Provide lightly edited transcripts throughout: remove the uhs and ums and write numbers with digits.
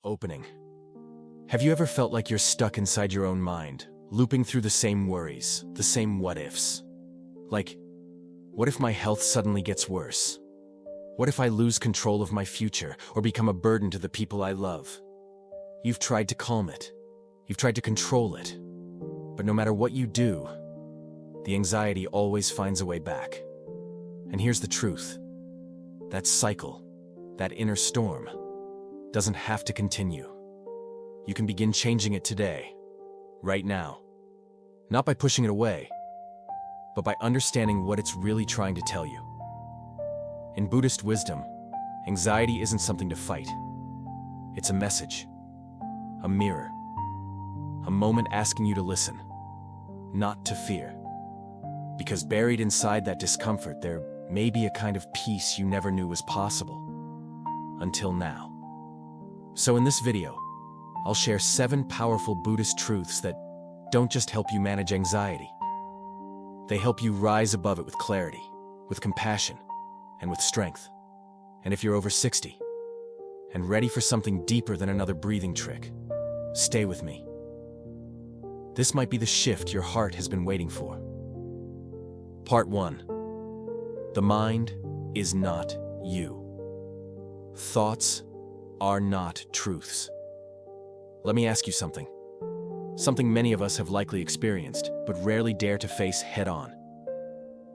Opening. Have you ever felt like you're stuck inside your own mind, looping through the same worries, the same what-ifs? Like, what if my health suddenly gets worse? What if I lose control of my future or become a burden to the people I love? You've tried to calm it. You've tried to control it. But no matter what you do, the anxiety always finds a way back. And here's the truth. That cycle, that inner storm, doesn't have to continue. You can begin changing it today, right now. Not by pushing it away, but by understanding what it's really trying to tell you. In Buddhist wisdom, anxiety isn't something to fight. It's a message, a mirror, a moment asking you to listen, not to fear. Because buried inside that discomfort, there may be a kind of peace you never knew was possible, until now. So in this video, I'll share 7 powerful Buddhist truths that don't just help you manage anxiety. They help you rise above it with clarity, with compassion, and with strength. And if you're over 60 and ready for something deeper than another breathing trick, stay with me. This might be the shift your heart has been waiting for. Part 1. The mind is not you. Thoughts are not truths. Let me ask you something. Something many of us have likely experienced, but rarely dare to face head-on.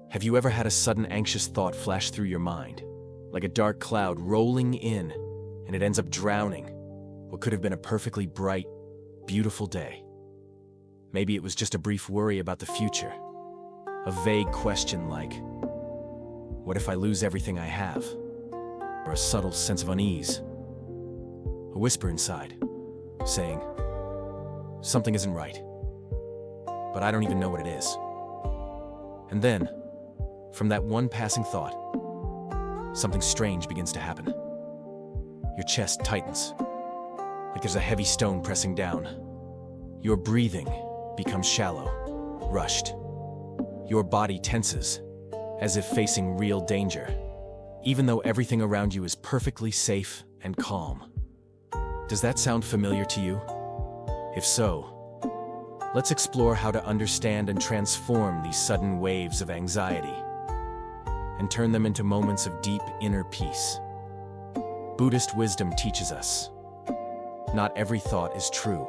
Have you ever had a sudden anxious thought flash through your mind, like a dark cloud rolling in, and it ends up drowning what could have been a perfectly bright, beautiful day? Maybe it was just a brief worry about the future, a vague question like, what if I lose everything I have? Or a subtle sense of unease, a whisper inside, saying, something isn't right, but I don't even know what it is. And then, from that one passing thought, something strange begins to happen. Your chest tightens, like there's a heavy stone pressing down. Your breathing becomes shallow, rushed. Your body tenses, as if facing real danger, even though everything around you is perfectly safe and calm. Does that sound familiar to you? If so, let's explore how to understand and transform these sudden waves of anxiety and turn them into moments of deep inner peace. Buddhist wisdom teaches us, not every thought is true.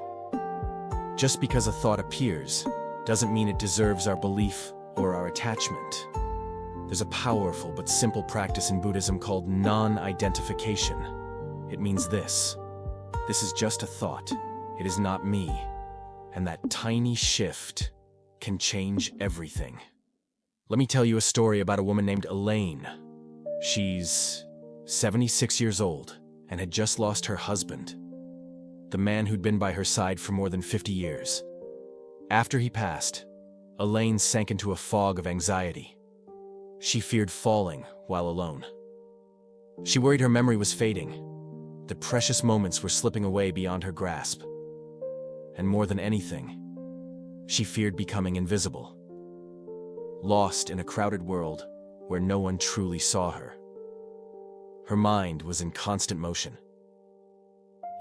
Just because a thought appears doesn't mean it deserves our belief or our attachment. There's a powerful but simple practice in Buddhism called non-identification. It means this is just a thought. It is not me. And that tiny shift can change everything. Let me tell you a story about a woman named Elaine. She's 76 years old and had just lost her husband, the man who'd been by her side for more than 50 years. After he passed, Elaine sank into a fog of anxiety. She feared falling while alone. She worried her memory was fading, that precious moments were slipping away beyond her grasp. And more than anything, she feared becoming invisible, lost in a crowded world where no one truly saw her. Her mind was in constant motion.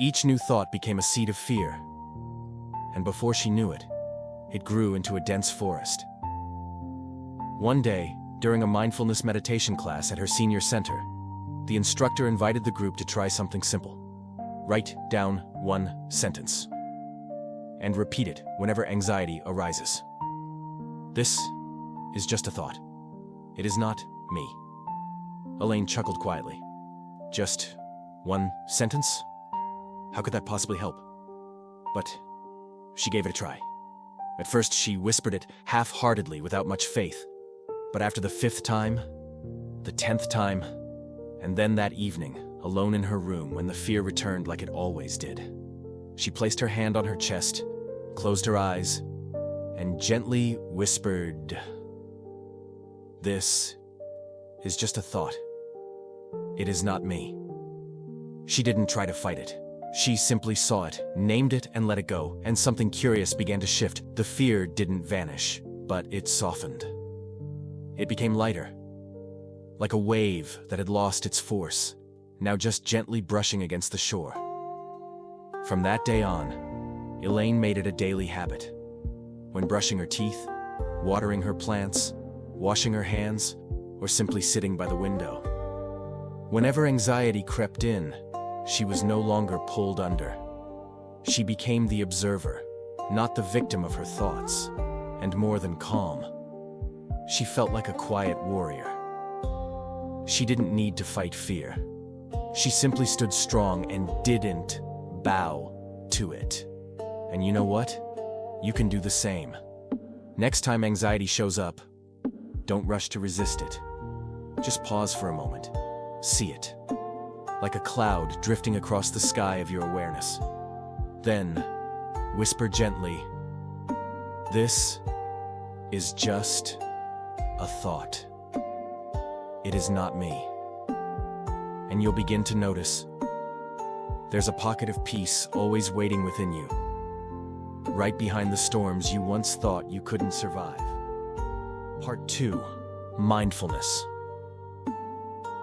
Each new thought became a seed of fear, and before she knew it, it grew into a dense forest. One day, during a mindfulness meditation class at her senior center, the instructor invited the group to try something simple. Write down one sentence and repeat it whenever anxiety arises. This is just a thought. It is not me. Elaine chuckled quietly. Just one sentence? How could that possibly help? But she gave it a try. At first, she whispered it half-heartedly without much faith. But after the 5th time, the 10th time, and then that evening, alone in her room when the fear returned like it always did, she placed her hand on her chest, closed her eyes, and gently whispered, "This is just a thought. It is not me." She didn't try to fight it. She simply saw it, named it, and let it go, and something curious began to shift. The fear didn't vanish, but it softened. It became lighter, like a wave that had lost its force, now just gently brushing against the shore. From that day on, Elaine made it a daily habit. When brushing her teeth, watering her plants, washing her hands, or simply sitting by the window. Whenever anxiety crept in, she was no longer pulled under. She became the observer, not the victim of her thoughts, and more than calm. She felt like a quiet warrior. She didn't need to fight fear. She simply stood strong and didn't bow to it. And you know what? You can do the same. Next time anxiety shows up, don't rush to resist it. Just pause for a moment. See it. Like a cloud drifting across the sky of your awareness. Then, whisper gently, "This is just a thought. It is not me." And you'll begin to notice there's a pocket of peace always waiting within you, right behind the storms you once thought you couldn't survive. Part 2. Mindfulness.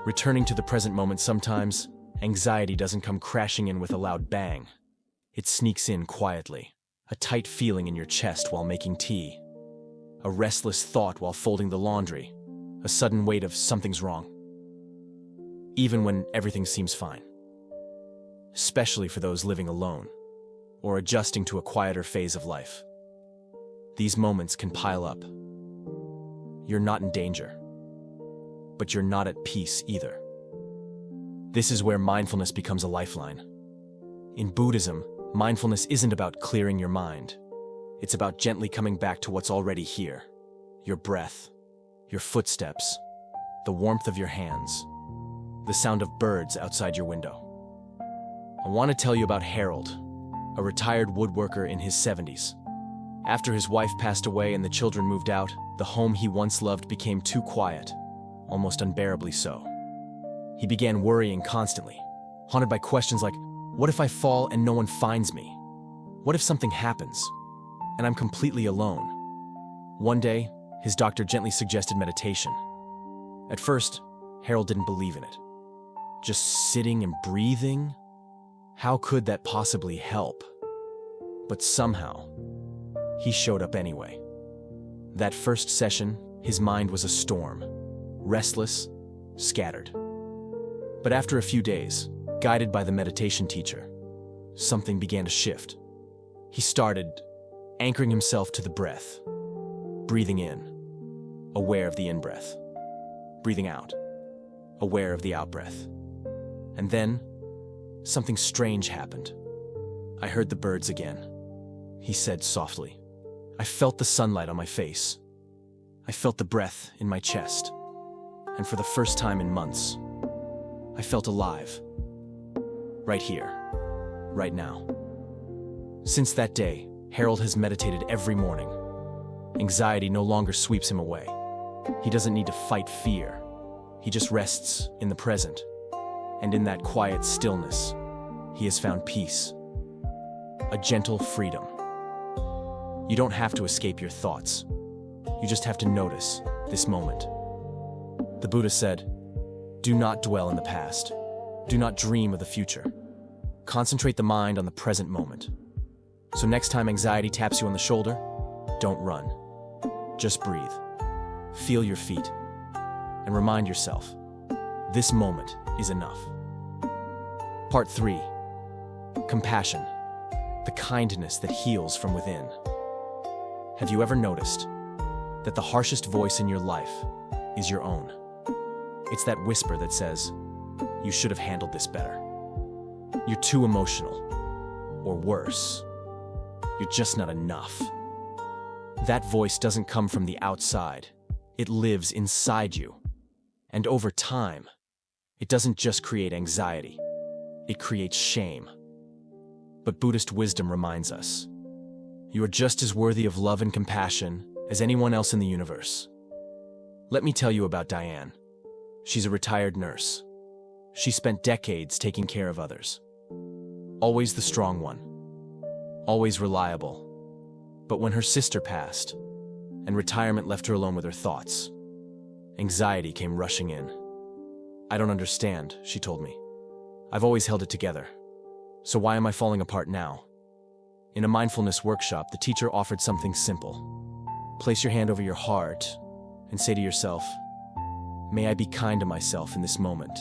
Returning to the present moment sometimes, anxiety doesn't come crashing in with a loud bang. It sneaks in quietly, a tight feeling in your chest while making tea, a restless thought while folding the laundry, a sudden weight of something's wrong. Even when everything seems fine. Especially for those living alone, or adjusting to a quieter phase of life. These moments can pile up. You're not in danger, but you're not at peace either. This is where mindfulness becomes a lifeline. In Buddhism, mindfulness isn't about clearing your mind. It's about gently coming back to what's already here. Your breath, your footsteps, the warmth of your hands, the sound of birds outside your window. I want to tell you about Harold, a retired woodworker in his 70s. After his wife passed away and the children moved out, the home he once loved became too quiet, almost unbearably so. He began worrying constantly, haunted by questions like, what if I fall and no one finds me? What if something happens and I'm completely alone? One day, his doctor gently suggested meditation. At first, Harold didn't believe in it. Just sitting and breathing? How could that possibly help? But somehow, he showed up anyway. That first session, his mind was a storm, restless, scattered. But after a few days, guided by the meditation teacher, something began to shift. He started anchoring himself to the breath, breathing in, aware of the in-breath, breathing out, aware of the out-breath. And then, something strange happened. I heard the birds again, he said softly. I felt the sunlight on my face. I felt the breath in my chest. And for the first time in months, I felt alive. Right here, right now. Since that day, Harold has meditated every morning. Anxiety no longer sweeps him away. He doesn't need to fight fear. He just rests in the present. And in that quiet stillness, he has found peace. A gentle freedom. You don't have to escape your thoughts. You just have to notice this moment. The Buddha said, "Do not dwell in the past. Do not dream of the future. Concentrate the mind on the present moment." So next time anxiety taps you on the shoulder, don't run. Just breathe. Feel your feet. And remind yourself, this moment is enough. Part 3. Compassion. The kindness that heals from within. Have you ever noticed that the harshest voice in your life is your own? It's that whisper that says, you should have handled this better. You're too emotional. Or worse, you're just not enough. That voice doesn't come from the outside. It lives inside you. And over time, it doesn't just create anxiety. It creates shame. But Buddhist wisdom reminds us, you are just as worthy of love and compassion as anyone else in the universe. Let me tell you about Diane. She's a retired nurse. She spent decades taking care of others. Always the strong one. Always reliable. But when her sister passed, and retirement left her alone with her thoughts, anxiety came rushing in. I don't understand, she told me. I've always held it together. So why am I falling apart now? In a mindfulness workshop, the teacher offered something simple. Place your hand over your heart and say to yourself, may I be kind to myself in this moment.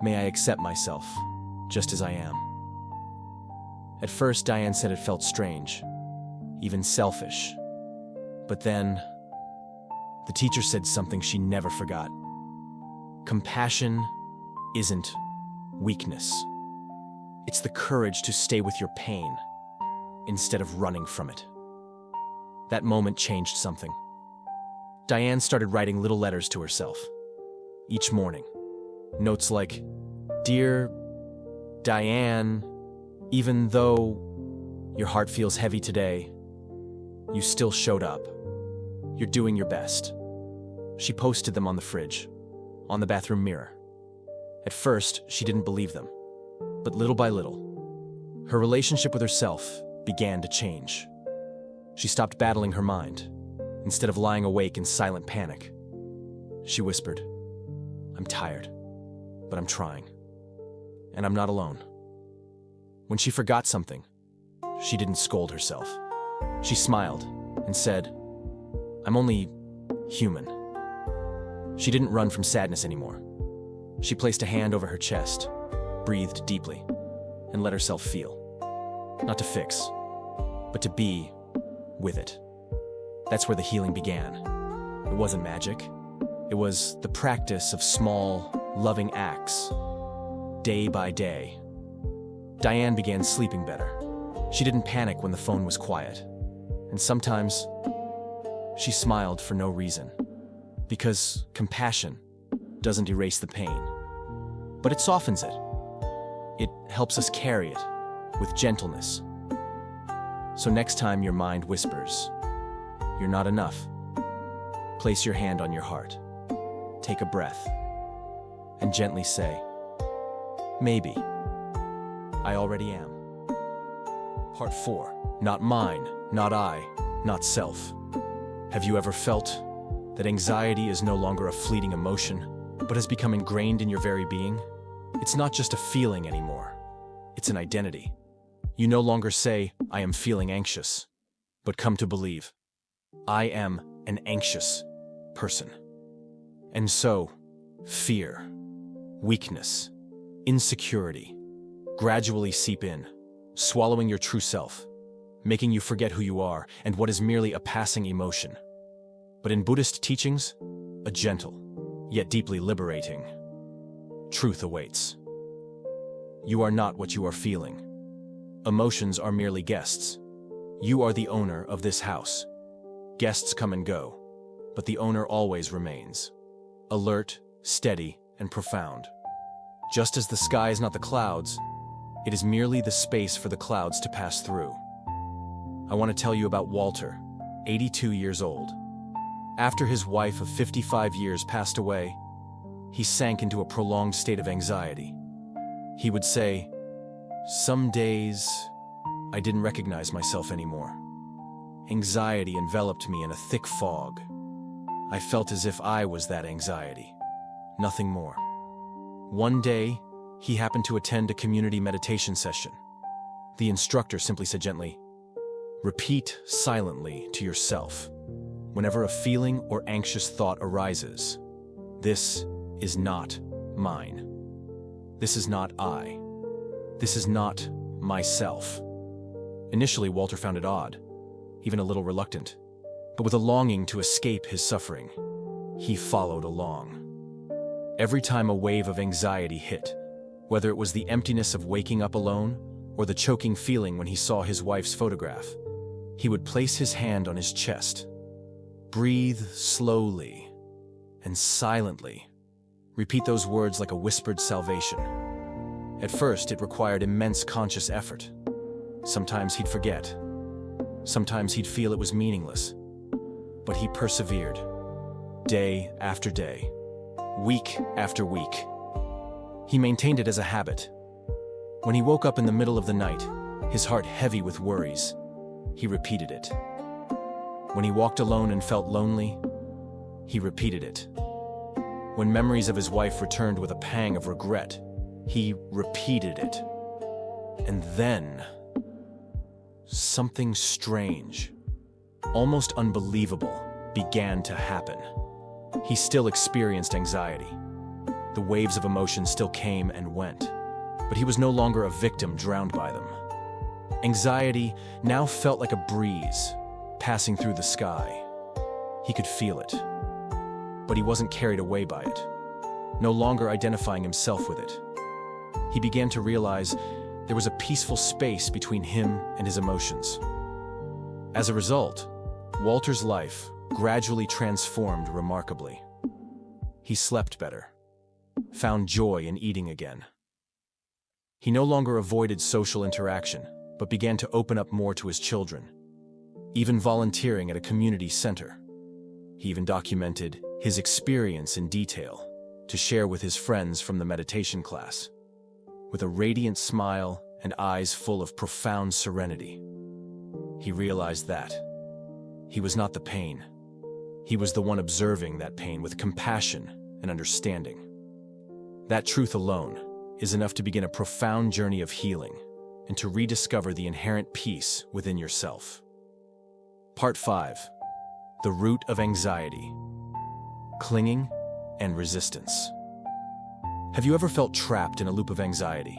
May I accept myself just as I am. At first, Diane said it felt strange, even selfish. But then, the teacher said something she never forgot. Compassion isn't weakness. It's the courage to stay with your pain instead of running from it. That moment changed something. Diane started writing little letters to herself each morning. Notes like, "Dear Diane, even though your heart feels heavy today, you still showed up. You're doing your best." She posted them on the fridge, on the bathroom mirror. At first, she didn't believe them, but little by little, her relationship with herself began to change. She stopped battling her mind. Instead of lying awake in silent panic, she whispered, "I'm tired, but I'm trying. And I'm not alone." When she forgot something, she didn't scold herself. She smiled and said, "I'm only human." She didn't run from sadness anymore. She placed a hand over her chest, breathed deeply, and let herself feel. Not to fix, but to be with it. That's where the healing began. It wasn't magic. It was the practice of small, loving acts, day by day. Diane began sleeping better. She didn't panic when the phone was quiet. And sometimes, she smiled for no reason. Because compassion doesn't erase the pain, but it softens it. It helps us carry it with gentleness. So next time your mind whispers, "You're not enough," place your hand on your heart, take a breath, and gently say, "Maybe I already am." Part 4. Not mine, not I, not self. Have you ever felt that anxiety is no longer a fleeting emotion, but has become ingrained in your very being? It's not just a feeling anymore. It's an identity. You no longer say, "I am feeling anxious," but come to believe, "I am an anxious person." And so, fear, weakness, insecurity gradually seep in, swallowing your true self, making you forget who you are and what is merely a passing emotion. But in Buddhist teachings, a gentle, yet deeply liberating truth awaits. You are not what you are feeling. Emotions are merely guests. You are the owner of this house. Guests come and go, but the owner always remains. Alert, steady, and profound. Just as the sky is not the clouds, it is merely the space for the clouds to pass through. I want to tell you about Walter, 82 years old. After his wife of 55 years passed away, he sank into a prolonged state of anxiety. He would say, "Some days, I didn't recognize myself anymore. Anxiety enveloped me in a thick fog. I felt as if I was that anxiety, nothing more." One day, he happened to attend a community meditation session. The instructor simply said gently, "Repeat silently to yourself, whenever a feeling or anxious thought arises, 'This is not mine. This is not I. This is not myself.'" Initially, Walter found it odd, even a little reluctant, but with a longing to escape his suffering, he followed along. Every time a wave of anxiety hit, whether it was the emptiness of waking up alone or the choking feeling when he saw his wife's photograph, he would place his hand on his chest, breathe slowly and silently, repeat those words like a whispered salvation. At first, it required immense conscious effort. Sometimes he'd forget. Sometimes he'd feel it was meaningless. But he persevered, day after day, week after week. He maintained it as a habit. When he woke up in the middle of the night, his heart heavy with worries, he repeated it. When he walked alone and felt lonely, he repeated it. When memories of his wife returned with a pang of regret, he repeated it. And then, something strange, almost unbelievable, began to happen. He still experienced anxiety. The waves of emotion still came and went, but he was no longer a victim drowned by them. Anxiety now felt like a breeze passing through the sky. He could feel it, but he wasn't carried away by it, no longer identifying himself with it. He began to realize there was a peaceful space between him and his emotions. As a result, Walter's life gradually transformed remarkably. He slept better, found joy in eating again. He no longer avoided social interaction, but began to open up more to his children, even volunteering at a community center. He even documented his experience in detail to share with his friends from the meditation class. With a radiant smile and eyes full of profound serenity, he realized that he was not the pain. He was the one observing that pain with compassion and understanding. That truth alone is enough to begin a profound journey of healing and to rediscover the inherent peace within yourself. Part 5. The root of anxiety: clinging and resistance. Have you ever felt trapped in a loop of anxiety?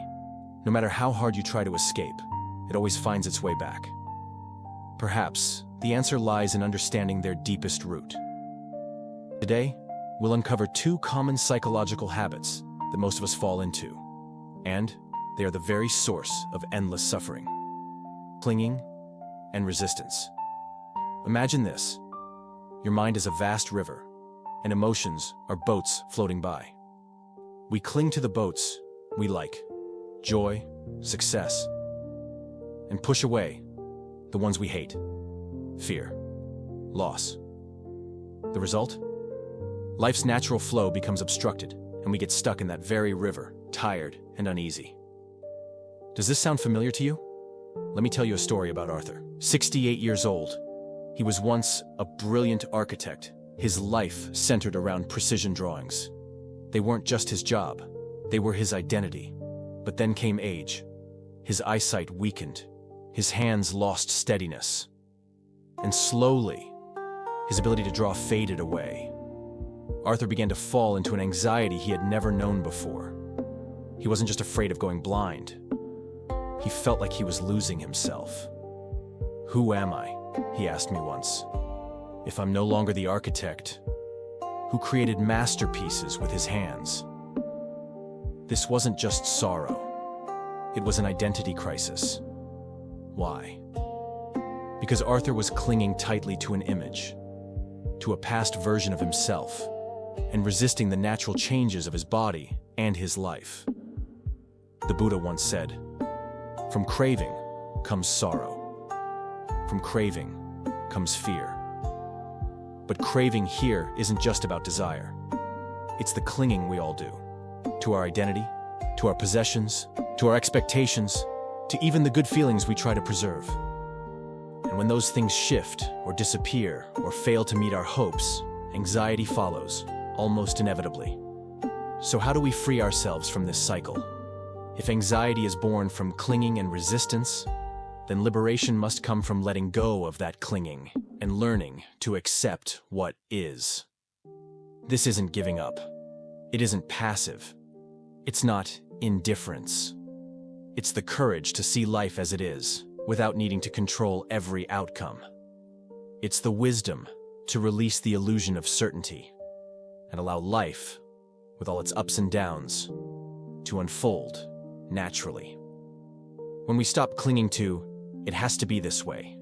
No matter how hard you try to escape, it always finds its way back. Perhaps the answer lies in understanding their deepest root. Today, we'll uncover 2 common psychological habits that most of us fall into, and they are the very source of endless suffering: clinging and resistance. Imagine this. Your mind is a vast river, and emotions are boats floating by. We cling to the boats we like, joy, success, and push away the ones we hate, fear, loss. The result? Life's natural flow becomes obstructed, and we get stuck in that very river, tired and uneasy. Does this sound familiar to you? Let me tell you a story about Arthur. 68 years old. He was once a brilliant architect, his life centered around precision drawings. They weren't just his job, they were his identity. But then came age. His eyesight weakened, his hands lost steadiness, and slowly, his ability to draw faded away. Arthur began to fall into an anxiety he had never known before. He wasn't just afraid of going blind. He felt like he was losing himself. "Who am I?" he asked me once. "If I'm no longer the architect who created masterpieces with his hands?" This wasn't just sorrow. It was an identity crisis. Why? Because Arthur was clinging tightly to an image, to a past version of himself, and resisting the natural changes of his body and his life. The Buddha once said, "From craving comes sorrow. From craving comes fear." But craving here isn't just about desire. It's the clinging we all do. To our identity, to our possessions, to our expectations, to even the good feelings we try to preserve. And when those things shift or disappear or fail to meet our hopes, anxiety follows, almost inevitably. So how do we free ourselves from this cycle? If anxiety is born from clinging and resistance, then liberation must come from letting go of that clinging and learning to accept what is. This isn't giving up. It isn't passive. It's not indifference. It's the courage to see life as it is, without needing to control every outcome. It's the wisdom to release the illusion of certainty and allow life, with all its ups and downs, to unfold naturally. When we stop clinging to, "It has to be this way,"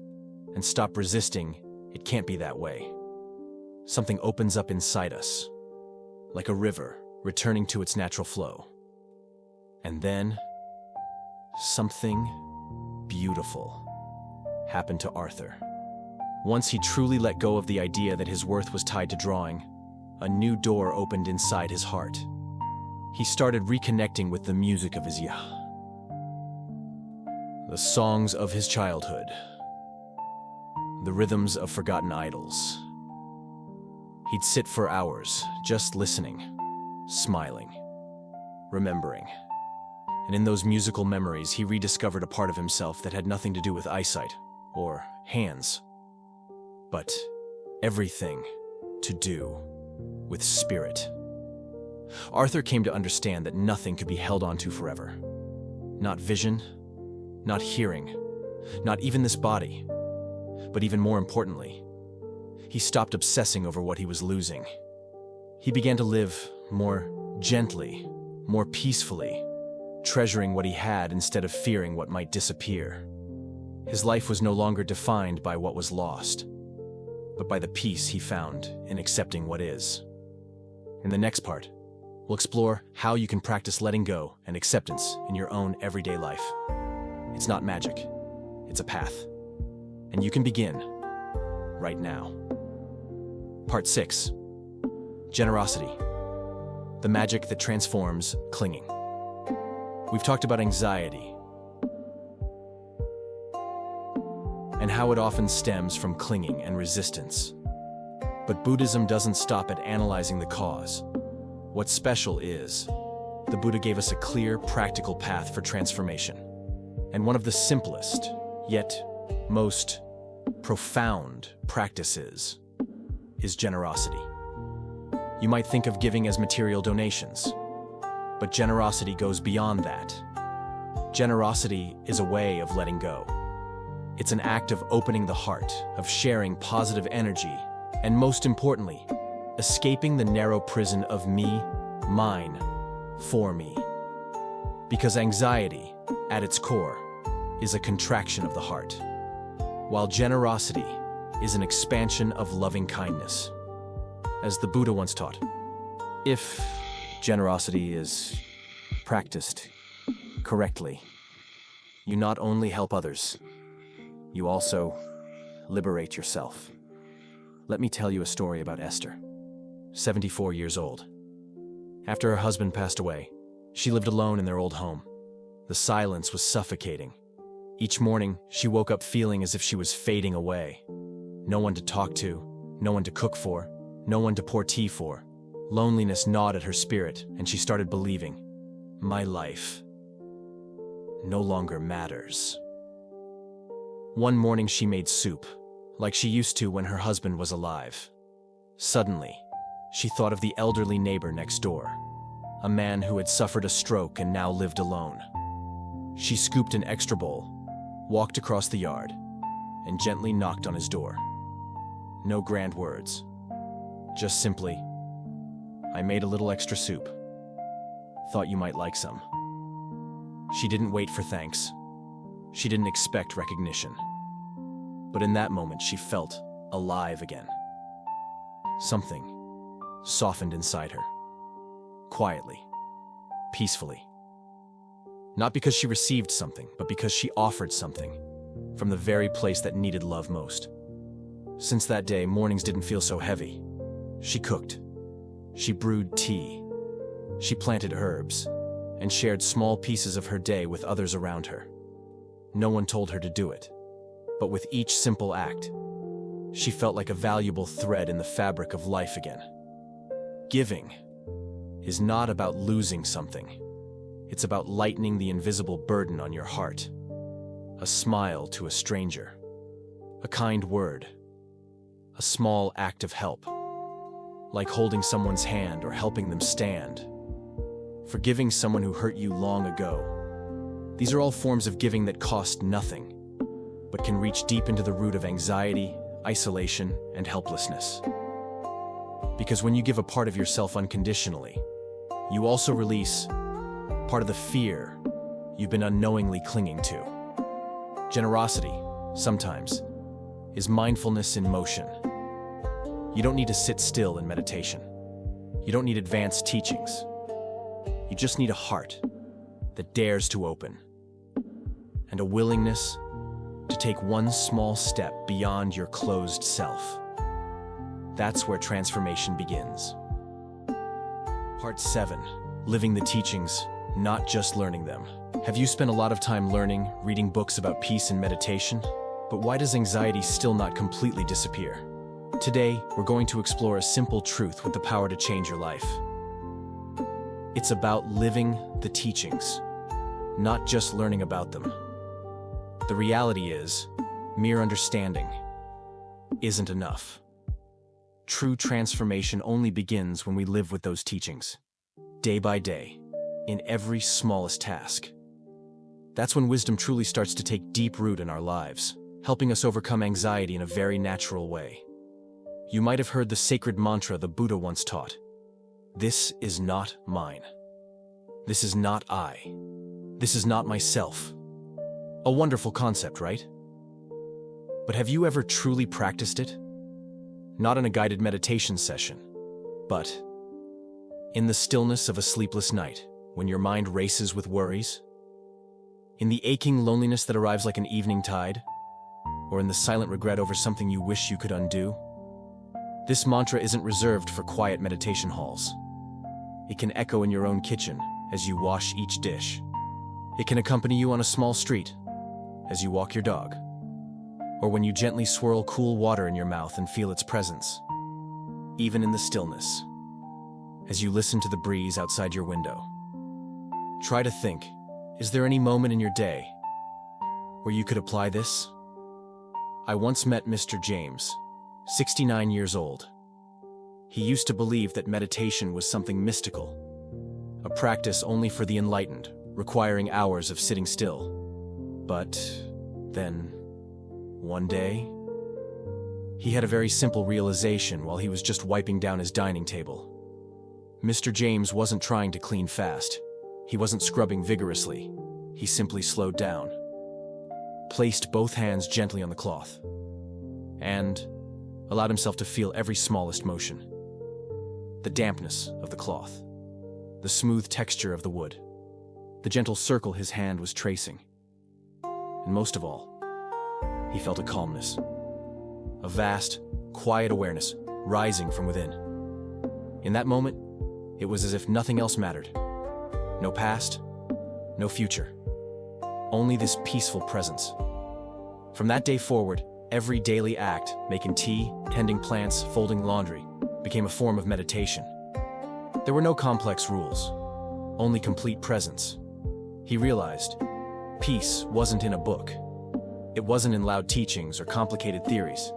and stop resisting, "It can't be that way," something opens up inside us, like a river returning to its natural flow. And then, something beautiful happened to Arthur. Once he truly let go of the idea that his worth was tied to drawing, a new door opened inside his heart. He started reconnecting with the music of his the songs of his childhood, the rhythms of forgotten idols. He'd sit for hours, just listening, smiling, remembering. and in those musical memories he rediscovered a part of himself that had nothing to do with eyesight or hands, but everything to do with spirit. Arthur came to understand that nothing could be held onto forever. Not vision, not hearing, not even this body. But even more importantly, he stopped obsessing over what he was losing. He began to live more gently, more peacefully, treasuring what he had instead of fearing what might disappear. His life was no longer defined by what was lost, but by the peace he found in accepting what is. In the next part, we'll explore how you can practice letting go and acceptance in your own everyday life. It's not magic, it's a path. And you can begin right now. Part 6. Generosity. The magic that transforms clinging. We've talked about anxiety and how it often stems from clinging and resistance. But Buddhism doesn't stop at analyzing the cause. What's special is, the Buddha gave us a clear, practical path for transformation. And one of the simplest, yet most profound practices is generosity. You might think of giving as material donations, but generosity goes beyond that. Generosity is a way of letting go. It's an act of opening the heart, of sharing positive energy, and most importantly, escaping the narrow prison of me, mine, for me. Because anxiety, at its core, is a contraction of the heart, while generosity is an expansion of loving kindness. As the Buddha once taught, if generosity is practiced correctly, you not only help others, you also liberate yourself. Let me tell you a story about Esther, 74 years old. After her husband passed away, she lived alone in their old home. The silence was suffocating. Each morning, she woke up feeling as if she was fading away. No one to talk to, no one to cook for, no one to pour tea for. Loneliness gnawed at her spirit, and she started believing, my life no longer matters. One morning she made soup, like she used to when her husband was alive. Suddenly, she thought of the elderly neighbor next door, a man who had suffered a stroke and now lived alone. She scooped an extra bowl, walked across the yard, and gently knocked on his door. No grand words, just simply, I made a little extra soup. Thought you might like some. She didn't wait for thanks. She didn't expect recognition. But in that moment, she felt alive again. Something softened inside her, quietly, peacefully. Not because she received something, but because she offered something from the very place that needed love most. Since that day, mornings didn't feel so heavy. She cooked. She brewed tea. She planted herbs and shared small pieces of her day with others around her. No one told her to do it, but with each simple act, she felt like a valuable thread in the fabric of life again. Giving is not about losing something. It's about lightening the invisible burden on your heart. A smile to a stranger, a kind word, a small act of help, like holding someone's hand or helping them stand, forgiving someone who hurt you long ago. These are all forms of giving that cost nothing, but can reach deep into the root of anxiety, isolation, and helplessness. Because when you give a part of yourself unconditionally, you also release part of the fear you've been unknowingly clinging to. Generosity, sometimes, is mindfulness in motion. You don't need to sit still in meditation. You don't need advanced teachings. You just need a heart that dares to open, and a willingness to take one small step beyond your closed self. That's where transformation begins. Part 7. Living the teachings, not just learning them. Have you spent a lot of time learning, reading books about peace and meditation? But why does anxiety still not completely disappear? Today, we're going to explore a simple truth with the power to change your life. It's about living the teachings, not just learning about them. The reality is, mere understanding isn't enough. True transformation only begins when we live with those teachings, day by day, in every smallest task. That's when wisdom truly starts to take deep root in our lives, helping us overcome anxiety in a very natural way. You might have heard the sacred mantra the Buddha once taught. This is not mine. This is not I. This is not myself. A wonderful concept, right? But have you ever truly practiced it? Not in a guided meditation session, but in the stillness of a sleepless night, when your mind races with worries? In the aching loneliness that arrives like an evening tide? Or in the silent regret over something you wish you could undo? This mantra isn't reserved for quiet meditation halls. It can echo in your own kitchen as you wash each dish. It can accompany you on a small street as you walk your dog, or when you gently swirl cool water in your mouth and feel its presence. Even in the stillness, as you listen to the breeze outside your window. Try to think, is there any moment in your day where you could apply this? I once met Mr. James, 69 years old. He used to believe that meditation was something mystical, a practice only for the enlightened, requiring hours of sitting still. But then, one day, he had a very simple realization while he was just wiping down his dining table. Mr. James wasn't trying to clean fast. He wasn't scrubbing vigorously. He simply slowed down, placed both hands gently on the cloth, and allowed himself to feel every smallest motion. The dampness of the cloth, the smooth texture of the wood, the gentle circle his hand was tracing. And most of all, he felt a calmness, a vast, quiet awareness rising from within. In that moment, it was as if nothing else mattered. No past, no future. Only this peaceful presence. From that day forward, every daily act, making tea, tending plants, folding laundry, became a form of meditation. There were no complex rules, only complete presence. He realized peace wasn't in a book. It wasn't in loud teachings or complicated theories.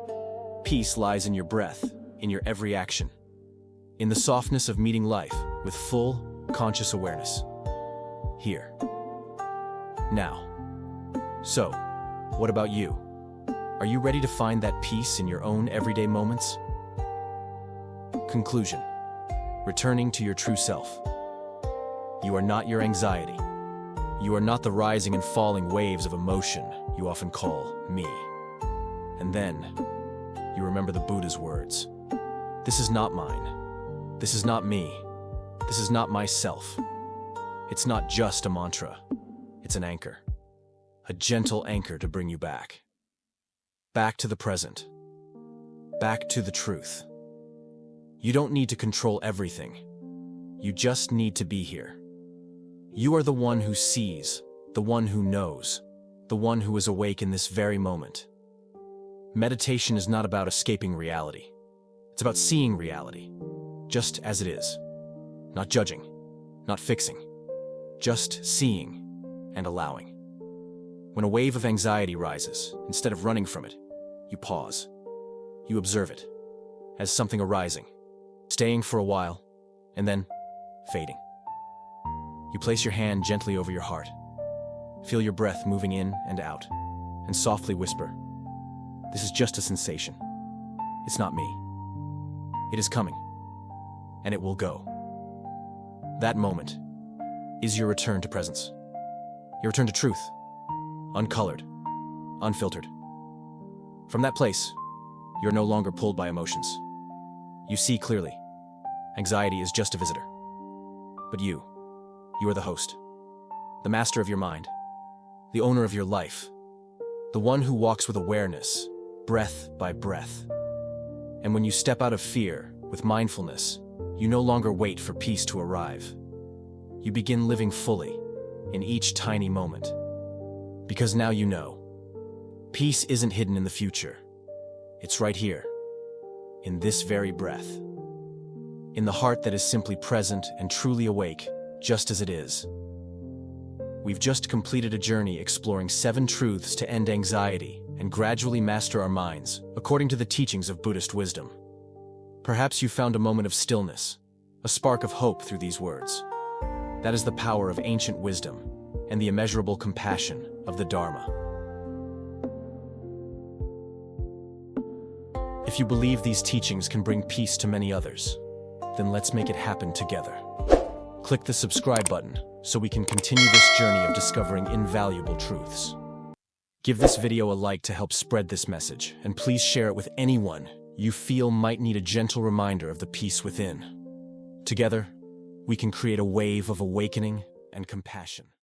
Peace lies in your breath, in your every action, in the softness of meeting life with full, conscious awareness. Here. Now. So, what about you? Are you ready to find that peace in your own everyday moments? Conclusion. Returning to your true self. You are not your anxiety. You are not the rising and falling waves of emotion you often call me. And then, you remember the Buddha's words. This is not mine. This is not me. This is not myself. It's not just a mantra. It's an anchor. A gentle anchor to bring you back. Back to the present. Back to the truth. You don't need to control everything. You just need to be here. You are the one who sees, the one who knows, the one who is awake in this very moment. Meditation is not about escaping reality. It's about seeing reality, just as it is. Not judging, not fixing, just seeing and allowing. When a wave of anxiety rises, instead of running from it, you pause. You observe it as something arising, staying for a while, and then fading. You place your hand gently over your heart. Feel your breath moving in and out, and softly whisper, "This is just a sensation. It's not me. It is coming, and it will go." That moment is your return to presence. Your return to truth, uncolored, unfiltered. From that place, you're no longer pulled by emotions. You see clearly. Anxiety is just a visitor. But you are the host, the master of your mind, the owner of your life, the one who walks with awareness, breath by breath. And when you step out of fear with mindfulness, you no longer wait for peace to arrive. You begin living fully in each tiny moment. Because now you know, peace isn't hidden in the future. It's right here, in this very breath. In the heart that is simply present and truly awake, just as it is. We've just completed a journey exploring 7 truths to end anxiety and gradually master our minds, according to the teachings of Buddhist wisdom. Perhaps you found a moment of stillness, a spark of hope through these words. That is the power of ancient wisdom and the immeasurable compassion of the Dharma. If you believe these teachings can bring peace to many others, then let's make it happen together. Click the subscribe button so we can continue this journey of discovering invaluable truths. Give this video a like to help spread this message, and please share it with anyone you feel might need a gentle reminder of the peace within. Together, we can create a wave of awakening and compassion.